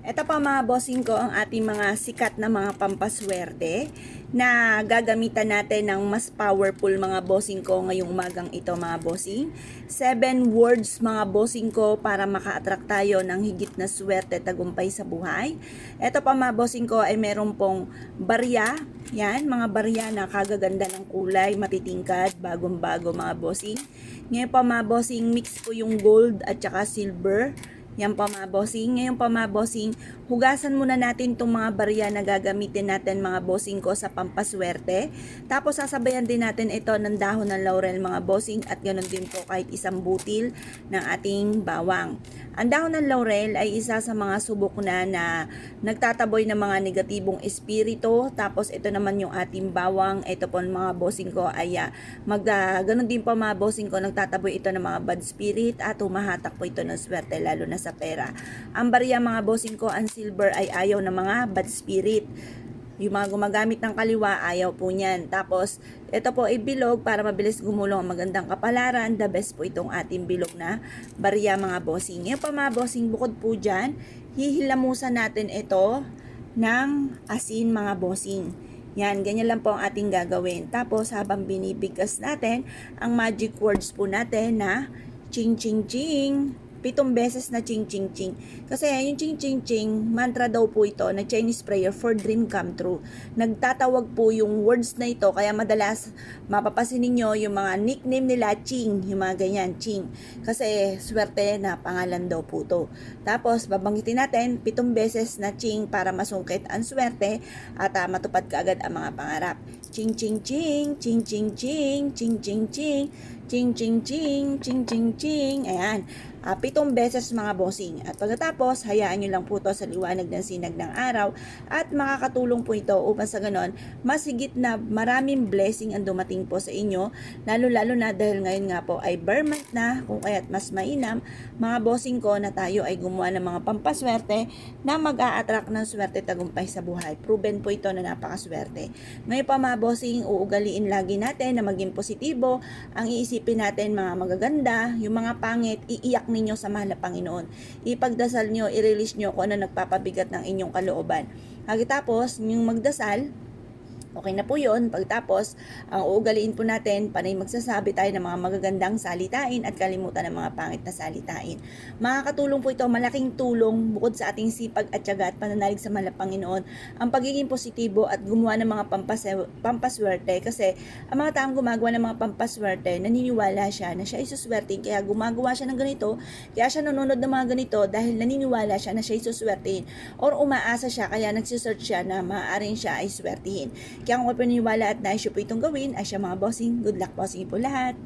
Ito pa mga bossing ko ang ating mga sikat na mga pampaswerte na gagamitan natin ng mas powerful mga bossing ko ngayong umagang ito mga bossing. 7 words mga bossing ko para maka-attract tayo ng higit na swerte tagumpay sa buhay. Ito pa mga bossing ko ay meron pong barya. Yan, mga barya na kagaganda ng kulay, matitingkad, bagong-bago mga bossing. Ngayon pa mga bossing, mix po yung gold at saka silver. Yan pa mga bossing. Ngayon pa mga bossing, hugasan muna natin itong mga barya na gagamitin natin mga bossing ko sa pampaswerte. Tapos sasabayan din natin ito ng dahon ng laurel mga bossing at ganoon din po kahit isang butil ng ating bawang. Ang dahon ng laurel ay isa sa mga subok na nagtataboy ng mga negatibong espiritu. Tapos ito naman yung ating bawang. Ito po mga bossing ko ay ganoon din po mga bossing ko, nagtataboy ito ng mga bad spirit at humahatak po ito ng swerte lalo na sa pera. Ang barya mga bossing ko, ang silver ay ayaw ng mga bad spirit. Yung mga gumagamit ng kaliwa, ayaw po niyan. Tapos, ito po ay bilog para mabilis gumulong ang magandang kapalaran. The best po itong ating bilog na barya mga bossing. Ngayon pa mga bossing, bukod po dyan, hihilamusan natin ito ng asin mga bossing. Yan, ganyan lang po ang ating gagawin. Tapos, habang binibigkas natin, ang magic words po natin na ching ching ching. 7 beses na ching ching ching. Kasi yung ching ching ching, mantra daw po ito na Chinese prayer for dream come true. Nagtatawag po yung words na ito, kaya madalas mapapasin ninyo yung mga nickname nila ching, yung mga ganyan, ching. Kasi swerte na pangalan daw po to. Tapos babanggitin natin 7 beses na ching para masungkit ang swerte at matupad kaagad ang mga pangarap. Ching ching ching, ching ching ching, ching ching ching, ching ching ching, ching ching ching. Ayan. 7 beses mga bossing. At pagkatapos, hayaan nyo lang po ito sa liwanag ng sinag ng araw at makakatulong po ito upang sa ganon, mas higit na maraming blessing ang dumating po sa inyo, lalo-lalo na dahil ngayon nga po ay bare month na, kung kaya't mas mainam, mga bossing ko na tayo ay gumawa ng mga pampaswerte na mag-a-attract ng swerte tagumpay sa buhay. Proven po ito na napakaswerte. Ngayon pa mga bossing, uugaliin lagi natin na maging positibo, ang iisipin natin mga magaganda, yung mga pangit, iiyak ninyo sa mahal na Panginoon. Ipagdasal nyo, i-release nyo kung ano nagpapabigat ng inyong kalooban. Pagkatapos, yung magdasal, okay na po yun. Pagtapos, ang uugaliin po natin, panay magsasabi tayo ng mga magagandang salitain at kalimutan ng mga pangit na salitain. Makakatulong po ito, malaking tulong bukod sa ating sipag at tiyaga at pananalig sa mahal na Panginoon, ang pagiging positibo at gumawa ng mga pampaswerte. Kasi ang mga taong gumagawa ng mga pampaswerte, naniniwala siya na siya ay suswertein, kaya gumagawa siya ng ganito, kaya siya nanonood ng mga ganito dahil naniniwala siya na siya ay suswertein or umaasa siya, kaya nagsisearch siya na maaaring siya ay swertihin. Kaya kung kayo paniniwala at nais po itong gawin, ay siya mga bossing, good luck bossing po lahat.